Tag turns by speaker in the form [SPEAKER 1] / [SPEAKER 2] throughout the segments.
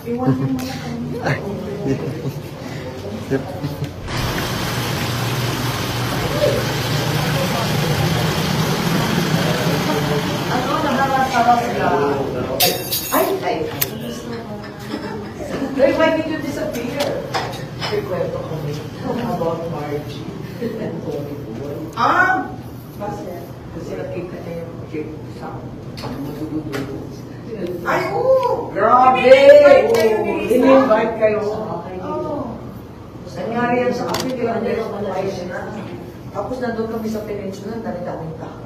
[SPEAKER 1] Iwan mo muna kami. Ano, nakakatawa sila. Ay. Why did you disappear? Rekwento kami about Margie and Tony Boy. Kasi nakita niya yung cake sa madudududo. Ay, oo! Grabe! In-invite kayo sa akin. Nangyari yan sa akin, di lang kayo na. Tapos nandun kami sa peninsula, dami-daming tao.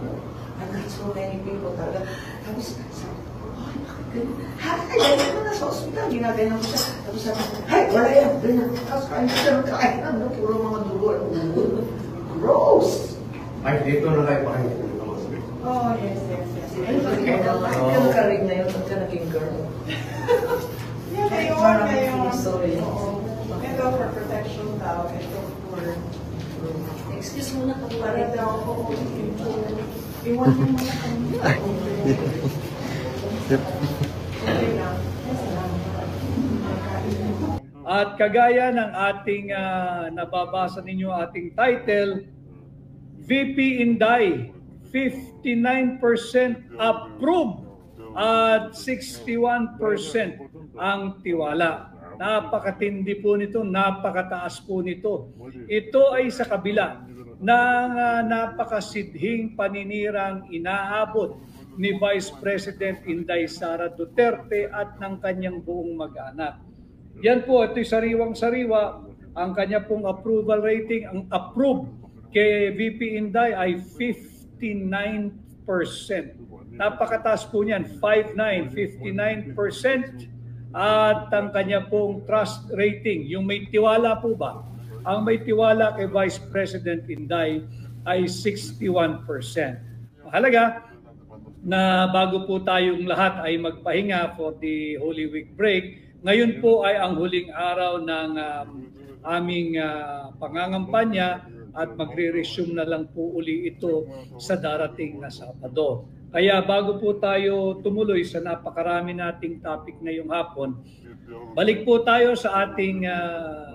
[SPEAKER 1] I got so many people talaga. Tapos sabi ko, ay, bakit ganyan? Hay, ganyan mo na sa hospital, ginagayan mo siya. Tapos sabi ko, hay, wala yan, ganyan. Tapos kain siya ng kain, puro mga dugo. Gross!
[SPEAKER 2] Ay, dito na kayo pakinggan.
[SPEAKER 1] Oh, yes.
[SPEAKER 2] Ano
[SPEAKER 1] ka rin na yun, pag ka naging girl.
[SPEAKER 3] Ngayon.
[SPEAKER 1] Sorry.
[SPEAKER 3] Ito for protection daw. Ito for...
[SPEAKER 1] Excuse mo na kami.
[SPEAKER 3] Para daw ako.
[SPEAKER 1] Iwan mo muna kami.
[SPEAKER 3] Okay lang.
[SPEAKER 4] At kagaya ng ating nababasa ninyo ating title, VP Inday, 59% approve at 61% ang tiwala. Napakatindi po nito, napakataas po nito. Ito ay sa kabila ng napakasidhing paninirang inaabot ni Vice President Inday Sara Duterte at ng kanyang buong mag-anak. Yan po, ito'y sariwang-sariwa. Ang kanya pong approval rating, ang approve kay VP Inday ay 59%. Napakataas po niyan, 59%. At ang kanya pong trust rating, yung may tiwala po ba? Ang may tiwala kay Vice President Inday ay 61%. Mahalaga na bago po tayong lahat ay magpahinga for the Holy Week break, ngayon po ay ang huling araw ng aming pangangampanya at magre-resume na lang po uli ito sa darating na Sabado. Kaya bago po tayo tumuloy sa napakarami nating topic ngayong hapon, balik po tayo sa ating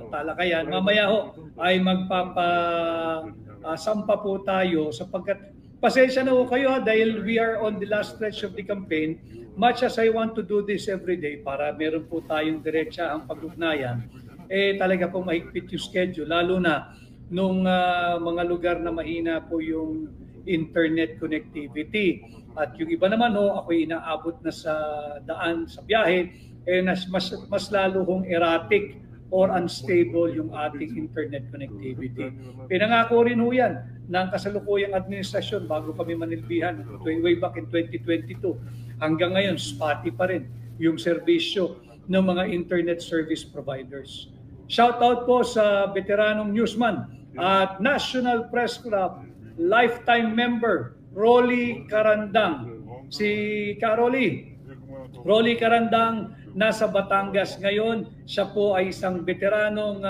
[SPEAKER 4] talakayan. Mamaya ho ay magpapasampa po tayo sapagkat pasensya na po kayo dahil we are on the last stretch of the campaign. Much as I want to do this every day para meron po tayong diretsahang pag-ugnayan, talaga po mahigpit yung schedule, lalo na nung mga lugar na mahina po yung internet connectivity. At yung iba naman ako'y inaabot na sa daan, sa biyahe, mas lalo hong erratic or unstable yung ating internet connectivity. Pinangako rin yan ng kasalukuyang administrasyon bago kami manilbihan way back in 2022. Hanggang ngayon, spotty pa rin yung serbisyo ng mga internet service providers. Shout out po sa veteranong newsman at National Press Club lifetime member Rolly Carandang. Si Rolly Carandang nasa Batangas ngayon. Siya po ay isang veteranong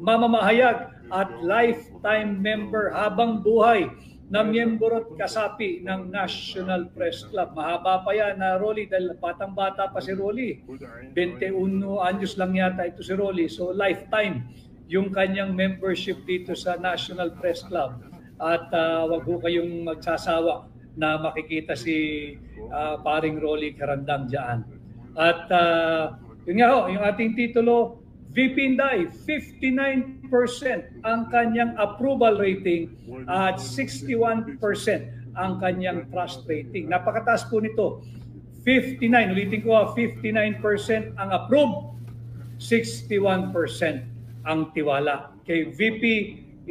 [SPEAKER 4] mamamahayag at lifetime member habang buhay na miyembro at kasapi ng National Press Club. Mahaba pa yan na Rolly dahil batang-bata pa si Rolly. 21 anyos lang yata ito si Rolly. So lifetime yung kanyang membership dito sa National Press Club. At wag ho kayong magsasawa na makikita si paring Rolly Carandang dyan. At yun nga ho, yung ating titulo, VP Inday, 59% ang kanyang approval rating at 61% ang kanyang trust rating. Napakataas po nito. 59, ulitin ko 59% ang approve, 61% ang tiwala kay VP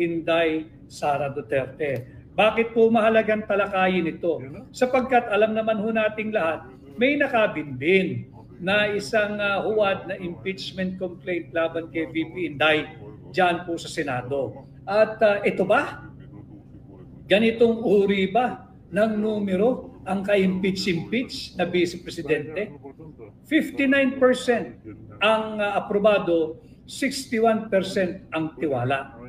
[SPEAKER 4] Inday Sara Duterte. Bakit po mahalagang talakayin ito? Sapagkat alam naman ho nating lahat, may nakabinbin na isang huwad na impeachment complaint laban kay VP Inday dyan po sa Senado. At ito ba? Ganitong uri ba ng numero ang ka-impeach na Vice Presidente? 59% ang aprobado, 61% ang tiwala.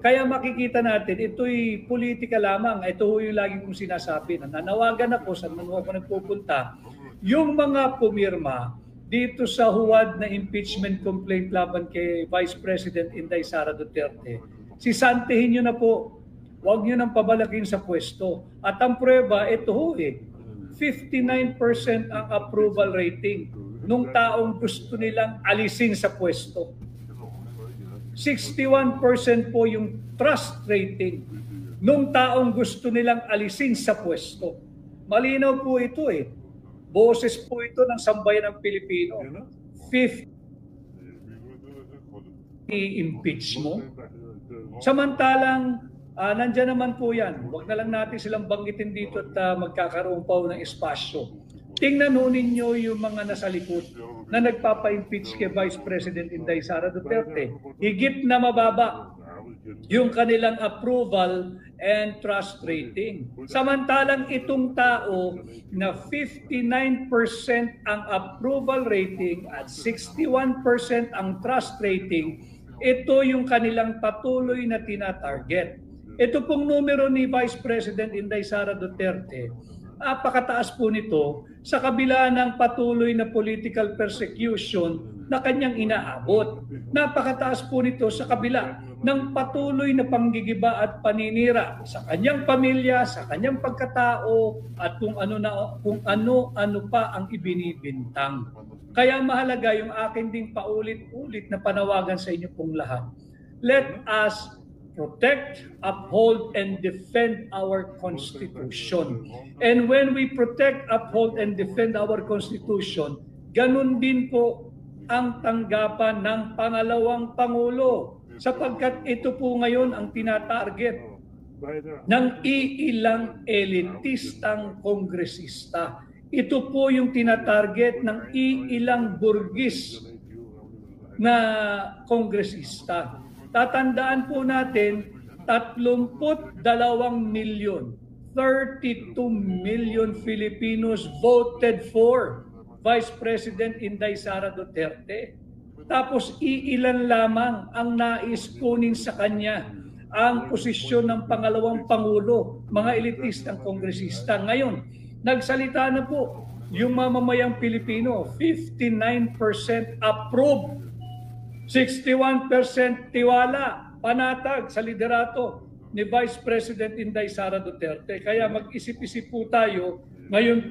[SPEAKER 4] Kaya makikita natin, ito'y politika lamang. Ito yung lagi kong sinasabi. Nanawagan ako sa mga ako nagpupunta. Yung mga pumirma dito sa huwad na impeachment complaint laban kay Vice President Inday Sara Duterte, sisantihin nyo na po. Huwag nyo nang pabalakin sa pwesto. At ang prueba, ito ho 59% ang approval rating nung taong gusto nilang alisin sa pwesto. 61% po yung trust rating nung taong gusto nilang alisin sa pwesto. Malinaw po ito Boses po ito ng sambayan ng Pilipino. 50 i-impeach mo. Samantalang, nandyan naman po yan. Huwag na lang natin silang banggitin dito at magkakaroon pa ng espasyo. Tingnan ho ninyo yung mga nasa likod na nagpapa-impeach kay Vice President Inday Sara Duterte. Higit na mababa yung kanilang approval and trust rating. Samantalang itong tao na 59% ang approval rating at 61% ang trust rating, ito yung kanilang patuloy na tina-target. Ito pong numero ni Vice President Inday Sara Duterte, napakataas po nito sa kabila ng patuloy na political persecution na kanyang inaabot. Napakataas po nito sa kabila ng patuloy na panggigiba at paninira sa kanyang pamilya, sa kanyang pagkatao at kung ano pa ang ibinibintang. Kaya mahalaga yung akin ding paulit-ulit na panawagan sa inyo pong lahat. Let us protect, uphold, and defend our Constitution. And when we protect, uphold, and defend our Constitution, ganun din po ang tanggapan ng pangalawang Pangulo. Sapagkat ito po ngayon ang tinatarget ng iilang elitistang kongresista. Ito po yung tinatarget ng iilang burgis na kongresista. Tatandaan po natin, 32 milyon, 32 million Filipinos voted for Vice President Inday Sara Duterte. Tapos iilan lamang ang nais kunin sa kanya ang posisyon ng pangalawang Pangulo, mga elitistang kongresista. Ngayon, nagsalita na po yung mamamayang Pilipino, 59% approve, 61% tiwala, panatag sa liderato ni Vice President Inday Sara Duterte. Kaya mag-isip-isip po tayo, ngayon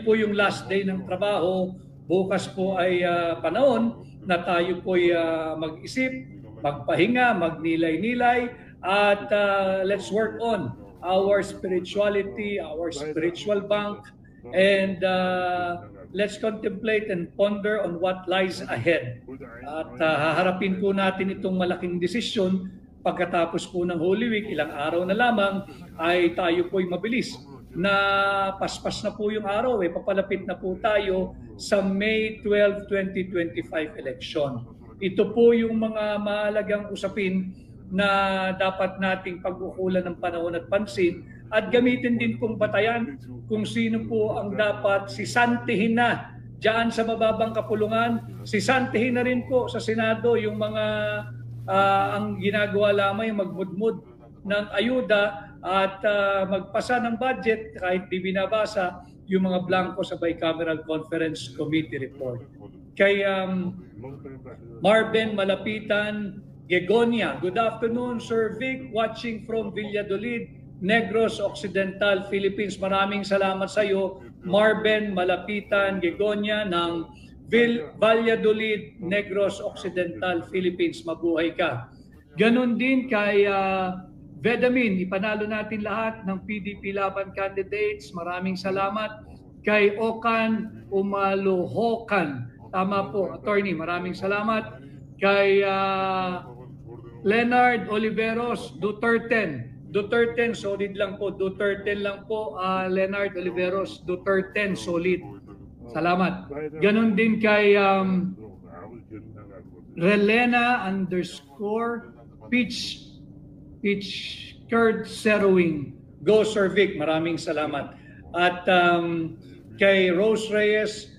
[SPEAKER 4] po yung last day ng trabaho, bukas po ay panahon na tayo po ay mag-isip, magpahinga, magnilay-nilay, at let's work on our spirituality, our spiritual bank, and let's contemplate and ponder on what lies ahead. At haharapin po natin itong malaking desisyon pagkatapos po ng Holy Week, ilang araw na lamang ay tayo po'y mabilis na paspas na po yung araw. Papalapit na po tayo sa May 12, 2025 election. Ito po yung mga mahalagang usapin na dapat nating pag-ukulan ng panahon at pansin at gamitin din pong batayan kung sino po ang dapat sisantihin na diyan sa mababang kapulungan. Sisantihin na rin po sa Senado yung mga ang ginagawa lamang yung magmudmud ng ayuda at magpasa ng budget kahit di binabasa yung mga blanco sa Bicameral Conference Committee report. Kay Marben Malapitan Gegonia, good afternoon Sir Vic, watching from Valladolid, Negros Occidental, Philippines. Maraming salamat sa iyo, Marben Malapitan Gegonia ng Valladolid, Negros Occidental, Philippines. Mabuhay ka. Ganon din kay Vedamin, ipanalo natin lahat ng PDP Laban candidates. Maraming salamat. Kay Okan Umaluhokan, tama po, attorney, maraming salamat. Kay Leonard Oliveros, Duterte, solid lang po. Duterte lang po, Leonard Oliveros, Duterte, solid. Salamat. Ganon din kay Relena _Peach Kurt Serowing. Go Sir Vic, maraming salamat. At kay Rose Reyes,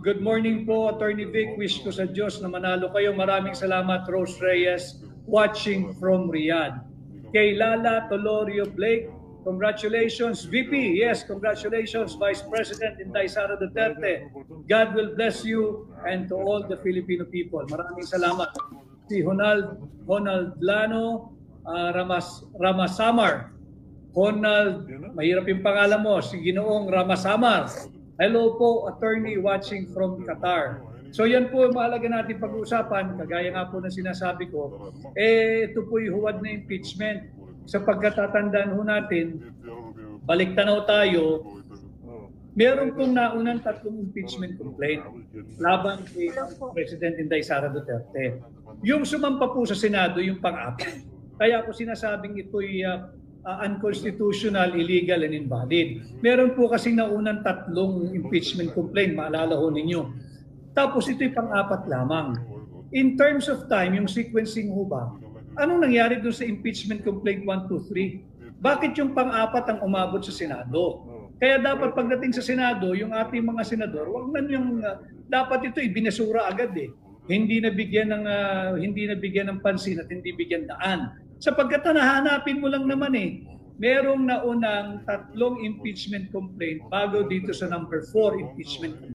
[SPEAKER 4] good morning po Attorney Vic, wish ko sa Diyos na manalo kayo. Maraming salamat Rose Reyes, watching from Riyadh. Kay Lala Tolorio Blake, Congratulations, VP. Yes, congratulations, Vice President Inday Sara Duterte. God will bless you and to all the Filipino people. Maraming salamat. Si Honald Lano Ramasamar. Honald, mahirap yung pangalan mo, si Ginoong Ramasamar. Hello po, attorney watching from Qatar. So yan po mahalaga natin pag-uusapan, kagaya nga po na sinasabi ko, ito po yung huwad na impeachment. Sa pagkatatandaan ho natin, balik tanaw tayo, meron pong naunang 3 impeachment complaint laban kay President Inday Sara Duterte. Yung sumampa po sa Senado, yung pang-apat. Kaya ako sinasabing ito'y unconstitutional, illegal, and invalid. Meron po kasing naunang 3 impeachment complaint, maalala ho ninyo. Tapos ito'y pang-apat lamang. In terms of time, yung sequencing ho ba, anong nangyari doon sa impeachment complaint 1, 2, 3? Bakit yung pang-apat ang umabot sa Senado? Kaya dapat pagdating sa Senado, yung ating mga senador, wag na yung dapat ito ibinasura agad eh. Hindi nabigyan ng pansin at hindi bigyan daan. Sapagkat nahanapin mo lang naman eh. Merong naunang 3 impeachment complaint bago dito sa number 4 impeachment complaint.